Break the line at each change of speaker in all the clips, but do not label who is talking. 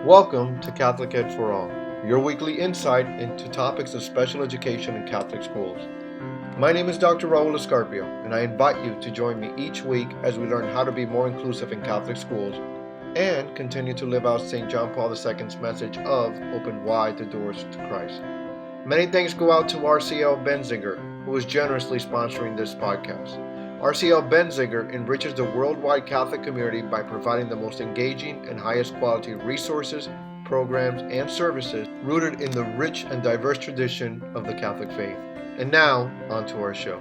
Welcome to Catholic Ed for All, your weekly insight into topics of special education in Catholic schools. My name is Dr. Raul Escarpio, and I invite you to join me each week as we learn how to be more inclusive in Catholic schools and continue to live out St. John Paul II's message of open wide the doors to Christ. Many thanks go out to RCL Benziger, who is generously sponsoring this podcast. RCL Benziger enriches the worldwide Catholic community by providing the most engaging and highest quality resources, programs, and services rooted in the rich and diverse tradition of the Catholic faith. And now, on to our show.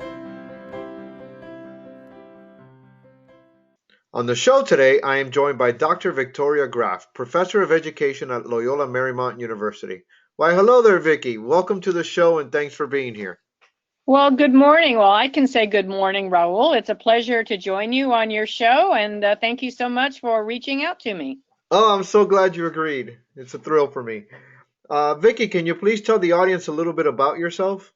On the show today, I am joined by Dr. Victoria Graf, Professor of Education at Loyola Marymount University. Why, hello there, Vicky. Welcome to the show and thanks for being here.
Well, good morning. Well, I can say good morning, Raul. It's a pleasure to join you on your show, and thank you so much for reaching out to me.
Oh, I'm so glad you agreed. It's a thrill for me. Vicky, can you please tell the audience a little bit about yourself?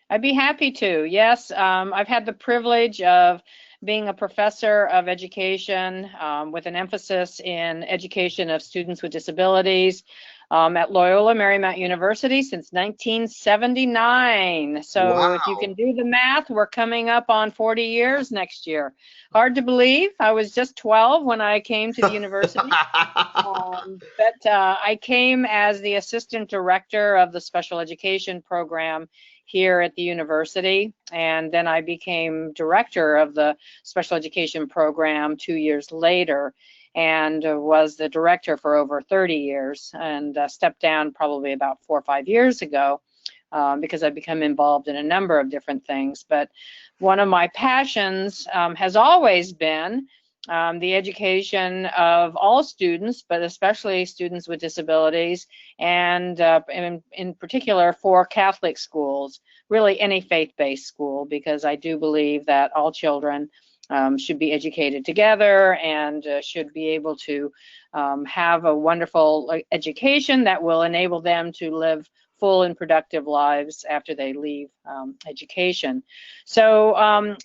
I'd be happy to. Yes, I've had the privilege of being a professor of education with an emphasis in education of students with disabilities at Loyola Marymount University since 1979. So if you
Wow.
can do the math, we're coming up on 40 years next year. Hard to believe. I was just 12 when I came to the university. But I came as the assistant director of the special education program here at the university, and then I became director of the special education program 2 years later, and was the director for over 30 years, and stepped down probably about 4 or 5 years ago because I've become involved in a number of different things. But one of my passions has always been the education of all students, but especially students with disabilities, and in particular for Catholic schools, really any faith-based school, because I do believe that all children should be educated together and should be able to have a wonderful education that will enable them to live full and productive lives after they leave education. So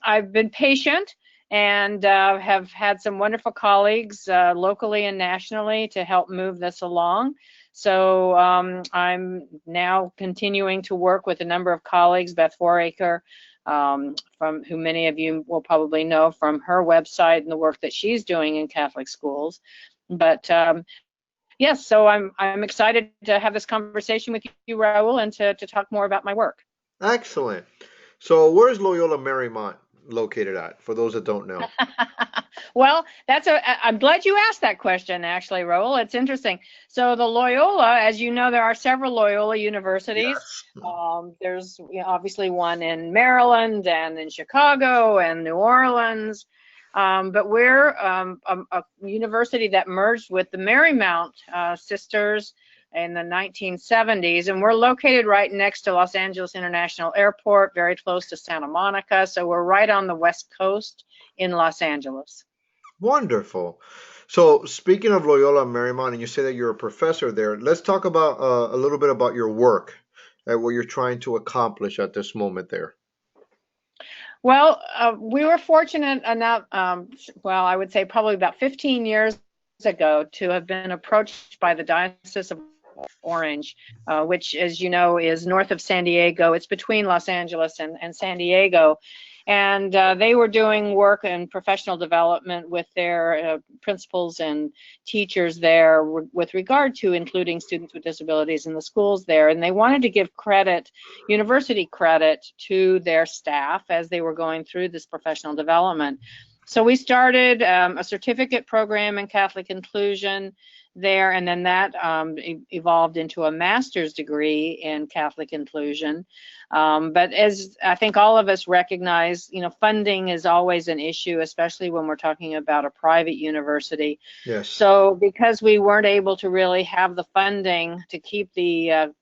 I've been patient and have had some wonderful colleagues locally and nationally to help move this along. So I'm now continuing to work with a number of colleagues, Beth Foraker, from who many of you will probably know from her website and the work that she's doing in Catholic schools. But yes, so I'm excited to have this conversation with you, Raul, and to talk more about my work.
Excellent. So, where's Loyola Marymount located at, for those that don't know?
Well, I'm glad you asked that question, actually, Raul. It's interesting. So the Loyola, as you know, there are several Loyola universities.
Yes.
There's obviously one in Maryland and in Chicago and New Orleans. But we're a university that merged with the Marymount sisters in the 1970s, and we're located right next to Los Angeles International Airport, very close to Santa Monica. So we're right on the West Coast in Los Angeles.
Wonderful. So, speaking of Loyola Marymount, and you say that you're a professor there, let's talk about a little bit about your work and what you're trying to accomplish at this moment there.
Well, we were fortunate enough, well, I would say probably about 15 years ago, to have been approached by the Diocese of Orange, which, as you know, is north of San Diego. It's between Los Angeles and San Diego. And they were doing work in professional development with their principals and teachers there with regard to including students with disabilities in the schools there. And they wanted to give credit, university credit, to their staff as they were going through this professional development. So we started a certificate program in Catholic inclusion there, and then that evolved into a master's degree in Catholic inclusion. But as I think all of us recognize, funding is always an issue, especially when we're talking about a private university.
Yes.
So because we weren't able to really have the funding to keep the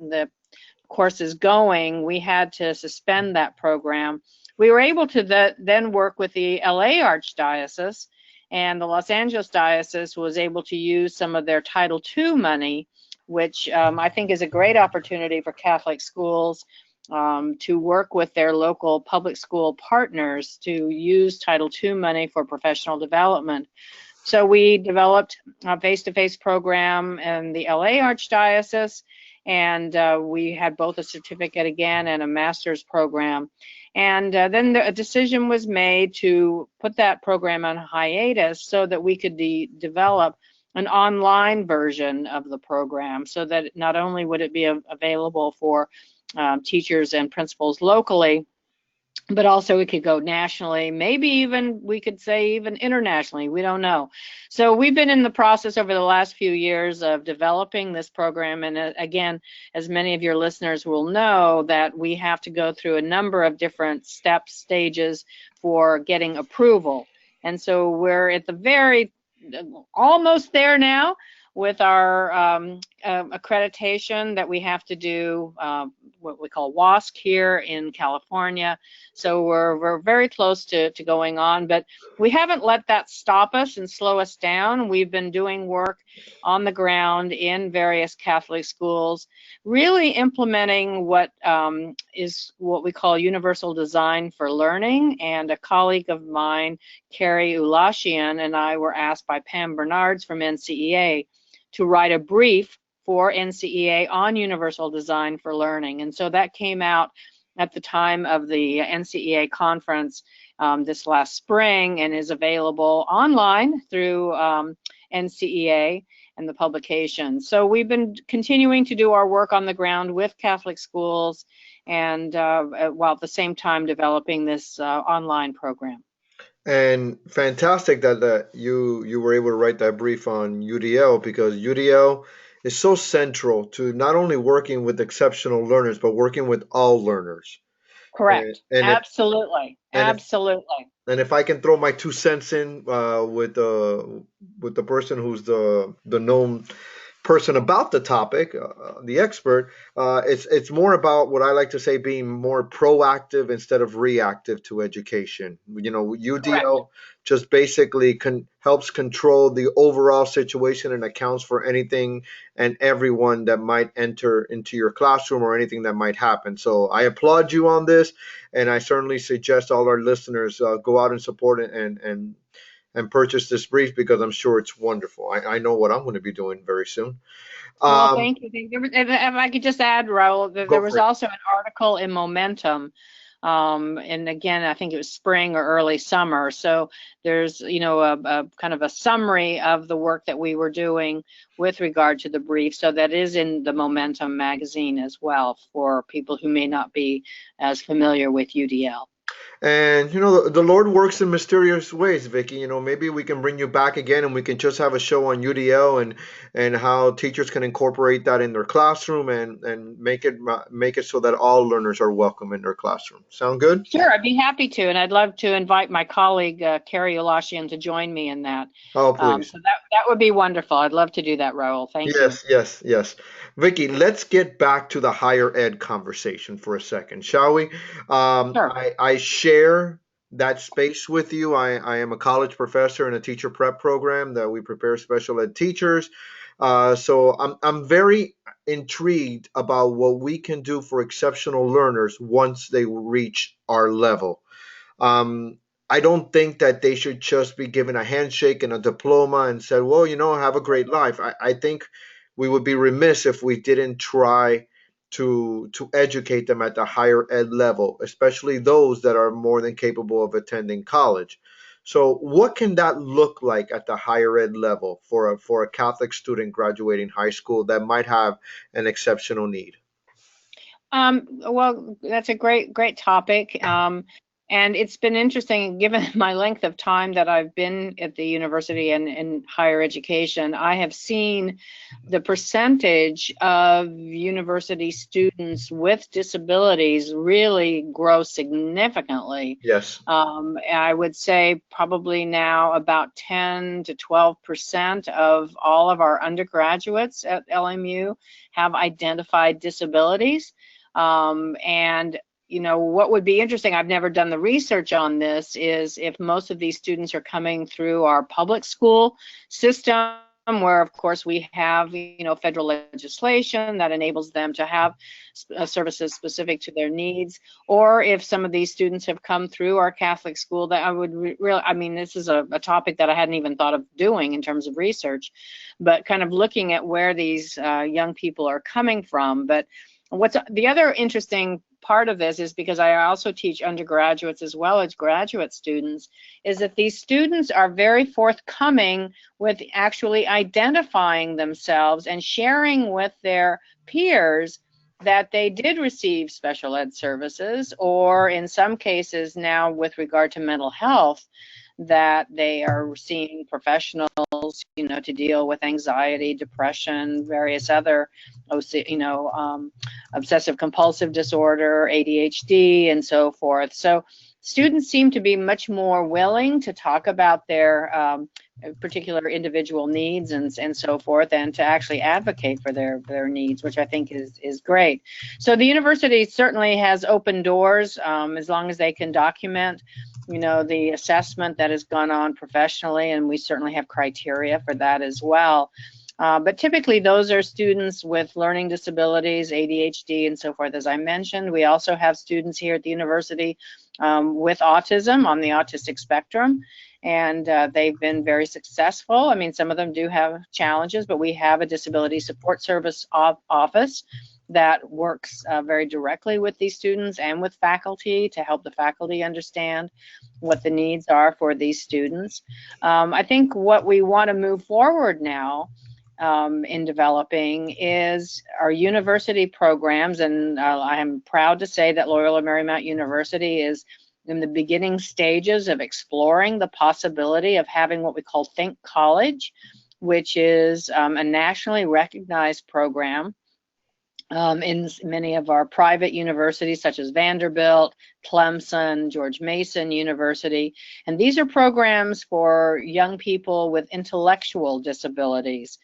courses going, we had to suspend that program. We were able to then work with the LA Archdiocese, and the Los Angeles Diocese was able to use some of their Title II money, which I think is a great opportunity for Catholic schools to work with their local public school partners to use Title II money for professional development. So we developed a face-to-face program in the LA Archdiocese, and we had both a certificate again and a master's program. And then a decision was made to put that program on hiatus so that we could develop an online version of the program, so that not only would it be available for teachers and principals locally, but also it could go nationally, maybe even we could say even internationally, we don't know. So we've been in the process over the last few years of developing this program, and again, as many of your listeners will know, that we have to go through a number of different steps, stages for getting approval. And so we're at the very, almost there now with our accreditation that we have to do, what we call WASC here in California. So we're very close to going on, but we haven't let that stop us and slow us down. We've been doing work on the ground in various Catholic schools, really implementing what is what we call universal design for learning. And a colleague of mine, Carrie Ulashian, and I were asked by Pam Bernards from NCEA to write a brief for NCEA on universal design for learning. And so that came out at the time of the NCEA conference this last spring, and is available online through NCEA and the publication. So we've been continuing to do our work on the ground with Catholic schools, and while at the same time developing this online program.
And fantastic that you were able to write that brief on UDL, because UDL is so central to not only working with exceptional learners but working with all learners. And,
Correct.
and if
Absolutely.
and if
Absolutely.
and if I can throw my 2 cents in with the person who's the known person about the topic, the expert, it's more about what I like to say being more proactive instead of reactive to education. You know,
Correct.
UDL just basically helps control the overall situation and accounts for anything and everyone that might enter into your classroom or anything that might happen. So I applaud you on this, and I certainly suggest all our listeners go out and support it and purchase this brief, because I'm sure it's wonderful. I know what I'm going to be doing very soon.
Well,
Um,
thank you. If I could just add, Raul, that there
Go
was
for it.
also an article in Momentum, and again, I think it was spring or early summer. So there's, a kind of a summary of the work that we were doing with regard to the brief. So that is in the Momentum magazine as well for people who may not be as familiar with UDL.
And the Lord works in mysterious ways, Vicky. Maybe we can bring you back again, and we can just have a show on UDL and how teachers can incorporate that in their classroom and make it so that all learners are welcome in their classroom. Sound good?
Sure, I'd be happy to, and I'd love to invite my colleague Carrie Ulashian to join me in that.
Oh, please.
So that would be wonderful. I'd love to do that, Raul. Thank you.
Yes, yes, yes. Vicky, let's get back to the higher ed conversation for a second, shall we?
Sure.
I share that space with you. I am a college professor in a teacher prep program that we prepare special ed teachers. So I'm very intrigued about what we can do for exceptional learners once they reach our level. Um, I don't think that they should just be given a handshake and a diploma and said, well, have a great life. I think we would be remiss if we didn't try to educate them at the higher ed level, especially those that are more than capable of attending college. So, what can that look like at the higher ed level for a Catholic student graduating high school that might have an exceptional need?
Well, that's a great topic. And it's been interesting, given my length of time that I've been at the university and in higher education, I have seen the percentage of university students with disabilities really grow significantly.
Yes.
I would say probably now about 10 to 12% of all of our undergraduates at LMU have identified disabilities. And what would be interesting, I've never done the research on this, is if most of these students are coming through our public school system where, of course, we have, federal legislation that enables them to have services specific to their needs. Or if some of these students have come through our Catholic school, that I would really, I mean, this is a topic that I hadn't even thought of doing in terms of research, but kind of looking at where these young people are coming from. But what's the other interesting part of this is, because I also teach undergraduates as well as graduate students, is that these students are very forthcoming with actually identifying themselves and sharing with their peers that they did receive special ed services, or in some cases now with regard to mental health, that they are seeing professionals, to deal with anxiety, depression, various other, obsessive compulsive disorder, ADHD, and so forth. So students seem to be much more willing to talk about their particular individual needs and so forth, and to actually advocate for their needs, which I think is great. So the university certainly has open doors, as long as they can document the assessment that has gone on professionally, and we certainly have criteria for that as well. But typically those are students with learning disabilities, ADHD, and so forth, as I mentioned. We also have students here at the university with autism, on the autistic spectrum, and they've been very successful. I mean, some of them do have challenges, but we have a disability support service office that works very directly with these students and with faculty to help the faculty understand what the needs are for these students. I think what we want to move forward now in developing is our university programs, and I am proud to say that Loyola Marymount University is in the beginning stages of exploring the possibility of having what we call Think College, which is a nationally recognized program in many of our private universities, such as Vanderbilt, Clemson, George Mason University. And these are programs for young people with intellectual disabilities.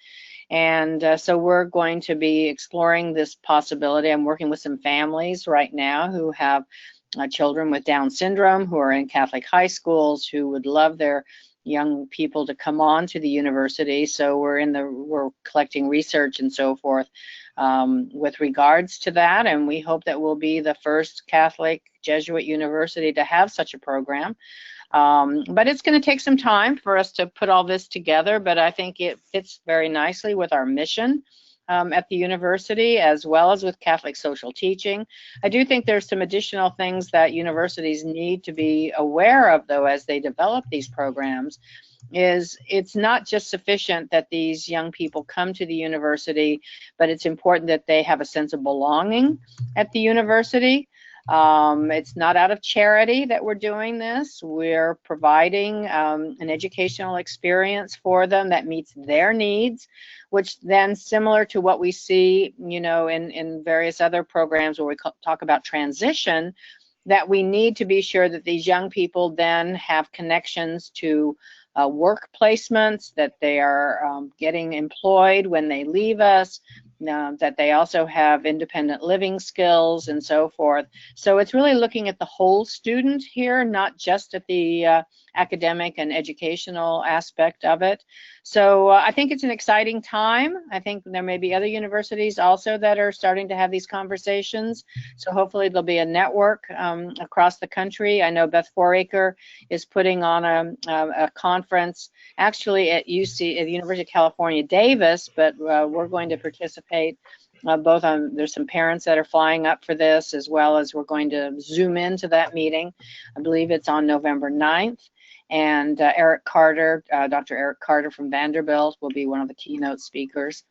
And so we're going to be exploring this possibility. I'm working with some families right now who have children with Down syndrome who are in Catholic high schools who would love their young people to come on to the university. So we're collecting research and so forth with regards to that, and we hope that we'll be the first Catholic Jesuit university to have such a program. But it's going to take some time for us to put all this together, but I think it fits very nicely with our mission at the university, as well as with Catholic social teaching. I do think there's some additional things that universities need to be aware of, though, as they develop these programs. It's not just sufficient that these young people come to the university, but it's important that they have a sense of belonging at the university. It's not out of charity that we're doing this. We're providing an educational experience for them that meets their needs, which then, similar to what we see, in various other programs where we talk about transition, that we need to be sure that these young people then have connections to work placements, that they are getting employed when they leave us, that they also have independent living skills and so forth. So it's really looking at the whole student here, not just at the academic and educational aspect of it. So I think it's an exciting time. I think there may be other universities also that are starting to have these conversations. So hopefully there'll be a network across the country. I know Beth Foraker is putting on a conference actually at UC, at the University of California, Davis, but we're going to participate both on, there's some parents that are flying up for this, as well as we're going to Zoom into that meeting. I believe it's on November 9th. And Eric Carter, Dr. Eric Carter from Vanderbilt will be one of the keynote speakers.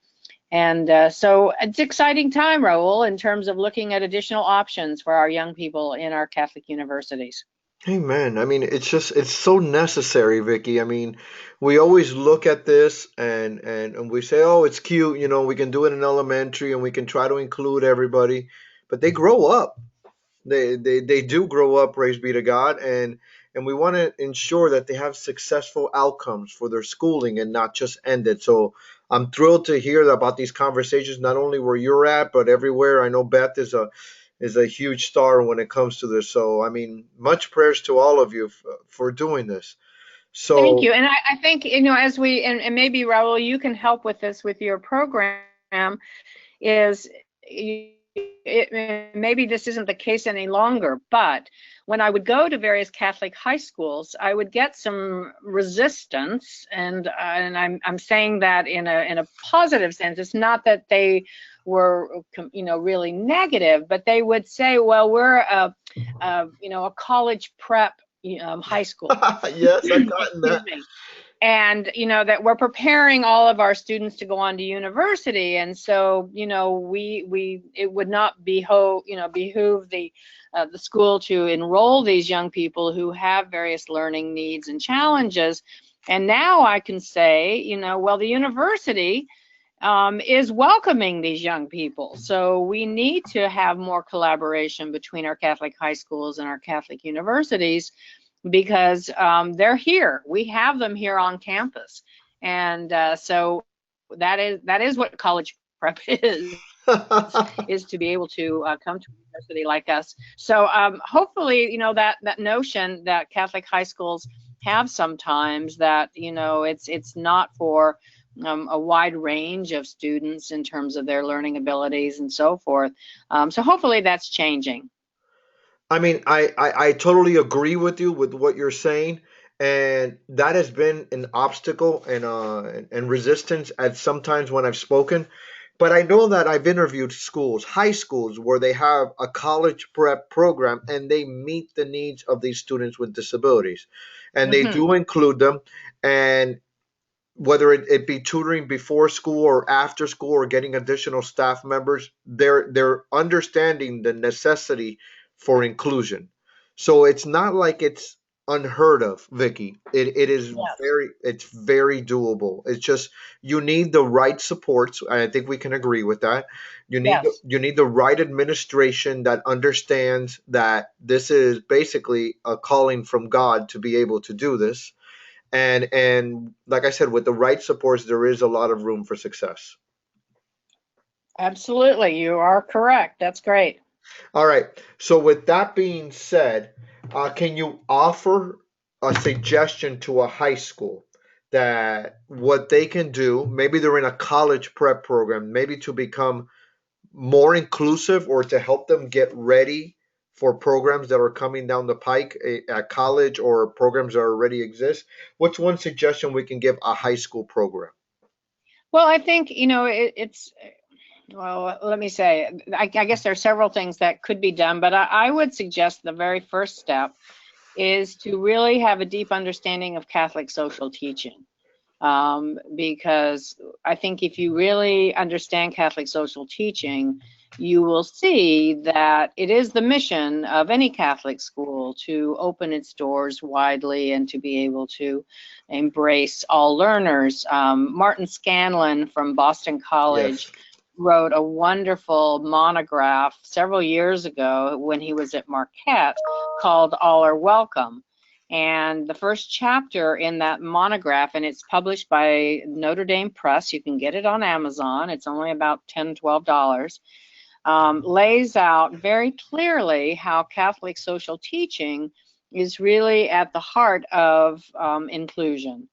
And so it's an exciting time, Raul, in terms of looking at additional options for our young people in our Catholic universities.
Amen. I mean, it's so necessary, Vicky. I mean, we always look at this and we say, oh, it's cute, we can do it in elementary and we can try to include everybody, but they grow up. They do grow up, praise be to God, and we want to ensure that they have successful outcomes for their schooling and not just end it. So I'm thrilled to hear about these conversations, not only where you're at, but everywhere. I know Beth is a huge star when it comes to this. So I mean, much prayers to all of you for doing this.
Thank
So
you. And I think, you know, as we, and maybe Raul, you can help with this with your program, is maybe this isn't the case any longer, but when I would go to various Catholic high schools, I would get some resistance, and I'm saying that in a positive sense. It's not that they were, you know, really negative, but they would say, well, we're you know, a college prep high school.
yes, I've gotten
Excuse
that.
me. And you know that we're preparing all of our students to go on to university, and so you know we it would not behoove the school to enroll these young people who have various learning needs and challenges. And now I can say, you know, well, the university is welcoming these young people, so we need to have more collaboration between our Catholic high schools and our Catholic universities, because they're here. We have them here on campus, and so that is what college prep is to be able to come to a university like us. So hopefully, you know, that notion that Catholic high schools have sometimes, that you know it's not for a wide range of students in terms of their learning abilities and so forth. So hopefully that's changing.
I mean, I totally agree with you with what you're saying, and that has been an obstacle and resistance at sometimes when I've spoken. But I know that I've interviewed schools, high schools, where they have a college prep program and they meet the needs of these students with disabilities, and they
Hmm.
do include them. And whether it be tutoring before school or after school or getting additional staff members, they're understanding the necessity for inclusion. So it's not like it's unheard of, Vicky. It is
Yes.
very doable. It's just you need the right supports. I think we can agree with that.
Yes.
You need the right administration that understands that this is basically a calling from God to be able to do this, and like I said, with the right supports, there is a lot of room for success.
Absolutely, you are correct. That's great.
All right. So with that being said, can you offer a suggestion to a high school that what they can do? Maybe they're in a college prep program, maybe to become more inclusive or to help them get ready for programs that are coming down the pike at college or programs that already exist. What's one suggestion we can give a high school program?
Well, I think, you know, it's, well, let me say, I guess there are several things that could be done, but I would suggest the very first step is to really have a deep understanding of Catholic social teaching. Because I think if you really understand Catholic social teaching, you will see that it is the mission of any Catholic school to open its doors widely and to be able to embrace all learners. Martin Scanlon from Boston
Yes.
College wrote a wonderful monograph several years ago when he was at Marquette called All Are Welcome. And the first chapter in that monograph, and it's published by Notre Dame Press, you can get it on Amazon, it's only about $10, $12, lays out very clearly how Catholic social teaching is really at the heart of inclusion.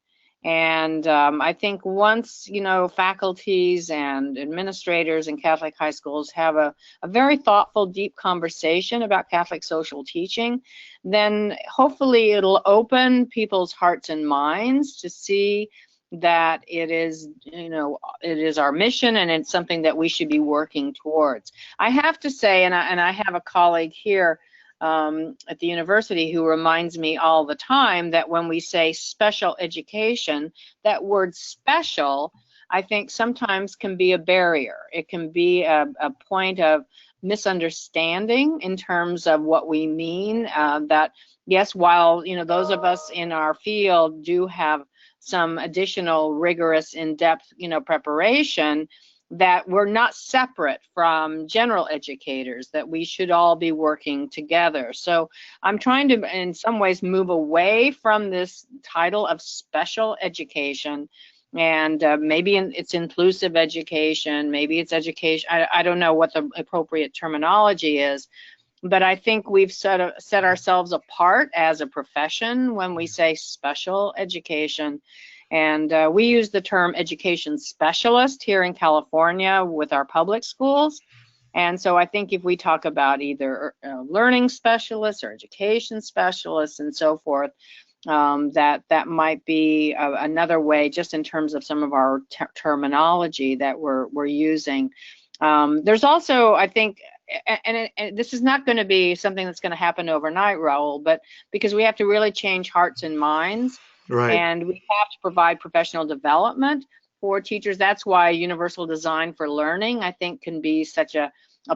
And I think once, you know, faculties and administrators in Catholic high schools have a very thoughtful, deep conversation about Catholic social teaching, then hopefully it'll open people's hearts and minds to see that it is, you know, it is our mission and it's something that we should be working towards. I have to say, and I have a colleague here at the university who reminds me all the time that when we say special education, that word special, I think sometimes can be a barrier. It can be a point of misunderstanding in terms of what we mean. That yes, while you know those of us in our field do have some additional rigorous in-depth, you know, preparation, that we're not separate from general educators, that we should all be working together. So I'm trying to, in some ways, move away from this title of special education, and maybe it's inclusive education, maybe it's education, I don't know what the appropriate terminology is, but I think we've set ourselves apart as a profession when we say special education. And we use the term education specialist here in California with our public schools. And so I think if we talk about either learning specialists or education specialists and so forth, that might be another way, just in terms of some of our terminology that we're using. There's also, I think, and this is not going to be something that's going to happen overnight, Raul, but because we have to really change hearts and minds,
Right.
and we have to provide professional development for teachers. That's why universal design for learning, I think, can be such a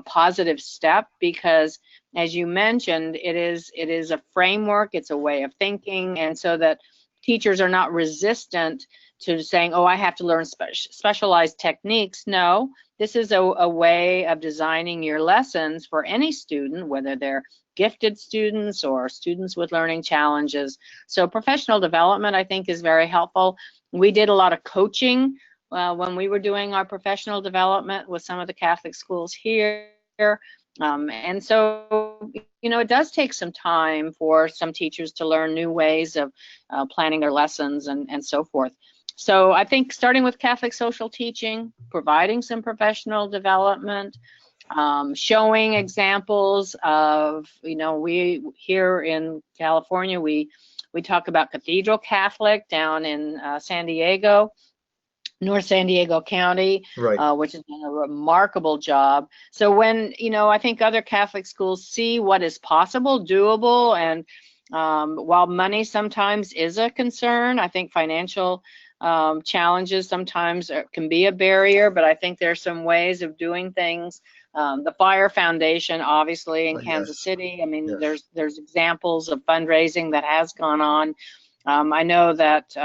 positive step, because as you mentioned, it is a framework, it's a way of thinking, and so that teachers are not resistant to saying, oh, I have to learn specialized techniques. No, this is a way of designing your lessons for any student, whether they're gifted students or students with learning challenges. So professional development, I think, is very helpful. We did a lot of coaching when we were doing our professional development with some of the Catholic schools here. And so, it does take some time for some teachers to learn new ways of planning their lessons and so forth. So I think starting with Catholic social teaching, providing some professional development, showing examples of, we here in California, we talk about Cathedral Catholic down in San Diego, North San Diego County,
Right.
which has done a remarkable job. So when, I think other Catholic schools see what is possible, doable, and while money sometimes is a concern, I think financial challenges sometimes can be a barrier, but I think there's some ways of doing things. The Fire Foundation, obviously, in Kansas
Yes.
City, I mean,
Yes.
there's examples of fundraising that has gone on. I know that,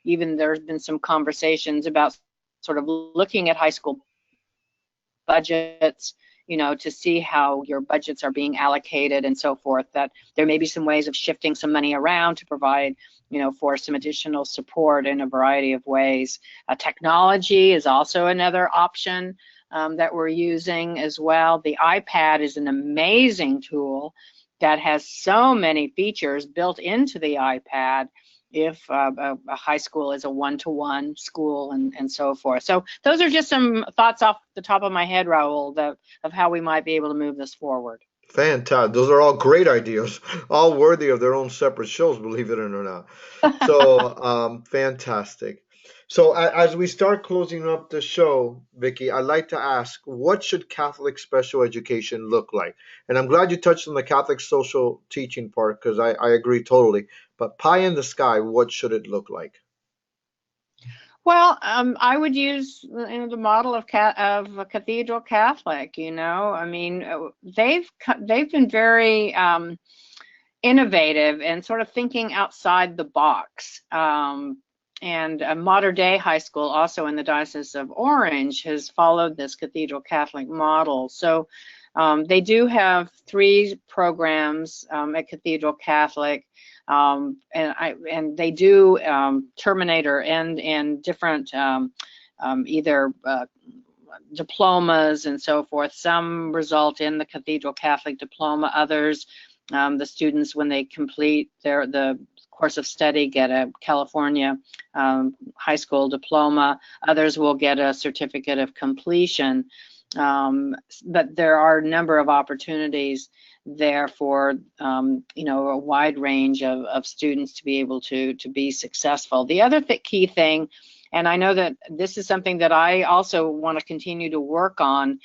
even there's been some conversations about sort of looking at high school budgets, to see how your budgets are being allocated and so forth, that there may be some ways of shifting some money around to provide, for some additional support in a variety of ways. Technology is also another option that we're using as well. The iPad is an amazing tool that has so many features built into the iPad if a high school is a one-to-one school and so forth. So those are just some thoughts off the top of my head, Raul, of how we might be able to move this forward.
Fantastic. Those are all great ideas, all worthy of their own separate shows, believe it or not. So, fantastic. So, as we start closing up the show, Vicky, I'd like to ask, what should Catholic special education look like? And I'm glad you touched on the Catholic social teaching part, because I agree totally. But pie in the sky, what should it look like?
Well, I would use the model of a Cathedral Catholic. I mean, they've been very innovative and sort of thinking outside the box. And a modern day high school, also in the Diocese of Orange, has followed this Cathedral Catholic model. So they do have 3 programs at Cathedral Catholic. And they do terminate or end in different either diplomas and so forth. Some result in the Cathedral Catholic diploma. Others, the students, when they complete the course of study, get a California high school diploma. Others will get a certificate of completion. But there are a number of opportunities there for a wide range of students to be able to be successful. The other key thing, and I know that this is something that I also want to continue to work on,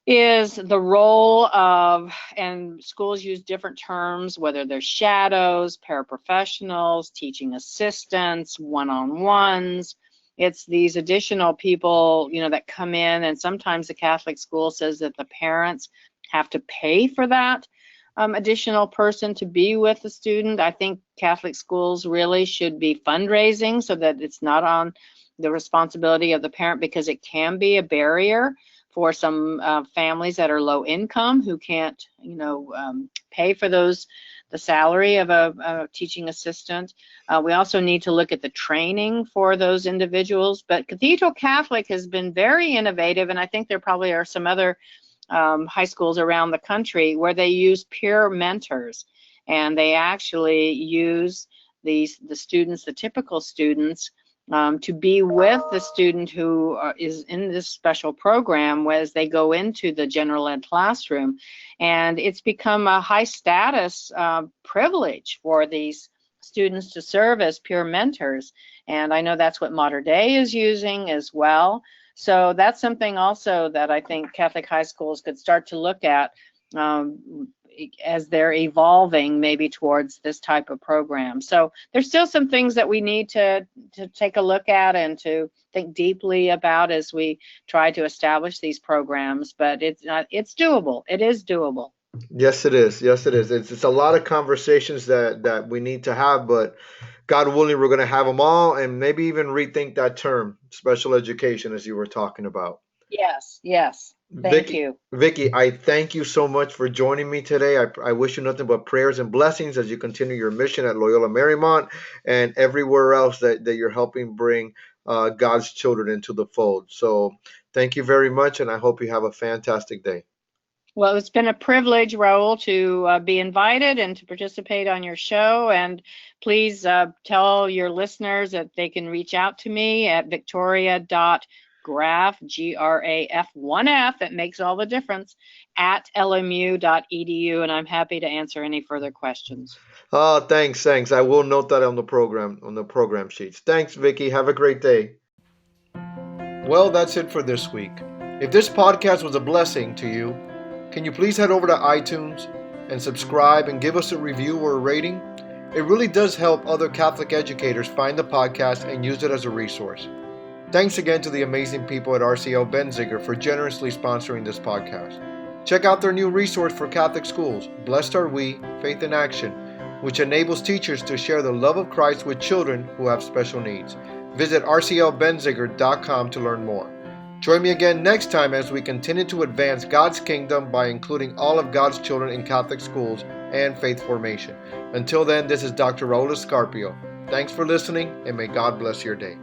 is the role of, and schools use different terms, whether they're shadows, paraprofessionals, teaching assistants, one-on-ones. It's these additional people, that come in, and sometimes the Catholic school says that the parents have to pay for that additional person to be with the student. I think Catholic schools really should be fundraising so that it's not on the responsibility of the parent, because it can be a barrier for some families that are low income who can't, pay for the salary of a teaching assistant. We also need to look at the training for those individuals. But Cathedral Catholic has been very innovative, and I think there probably are some other high schools around the country where they use peer mentors, and they actually use the students, the typical students, to be with the student who is in this special program as they go into the general ed classroom. And it's become a high status privilege for these students to serve as peer mentors. And I know that's what Mater Dei is using as well. So that's something also that I think Catholic high schools could start to look at as they're evolving maybe towards this type of program. So there's still some things that we need to take a look at and to think deeply about as we try to establish these programs, but it's doable. It is doable.
Yes, it is. Yes, it is. It's a lot of conversations that we need to have, but God willing, we're going to have them all, and maybe even rethink that term, special education, as you were talking about.
Yes, yes. Thank you.
Vicky, I thank you so much for joining me today. I wish you nothing but prayers and blessings as you continue your mission at Loyola Marymount and everywhere else that you're helping bring God's children into the fold. So thank you very much, and I hope you have a fantastic day.
Well, it's been a privilege, Raul, to be invited and to participate on your show. And please tell your listeners that they can reach out to me at victoria.graf, Graf1F, that makes all the difference, at lmu.edu. And I'm happy to answer any further questions.
Oh, thanks. I will note that on the program sheets. Thanks, Vicky. Have a great day. Well, that's it for this week. If this podcast was a blessing to you, can you please head over to iTunes and subscribe and give us a review or a rating? It really does help other Catholic educators find the podcast and use it as a resource. Thanks again to the amazing people at RCL Benziger for generously sponsoring this podcast. Check out their new resource for Catholic schools, Blessed Are We, Faith in Action, which enables teachers to share the love of Christ with children who have special needs. Visit rclbenziger.com to learn more. Join me again next time as we continue to advance God's kingdom by including all of God's children in Catholic schools and faith formation. Until then, this is Dr. Raul Escarpio. Thanks for listening, and may God bless your day.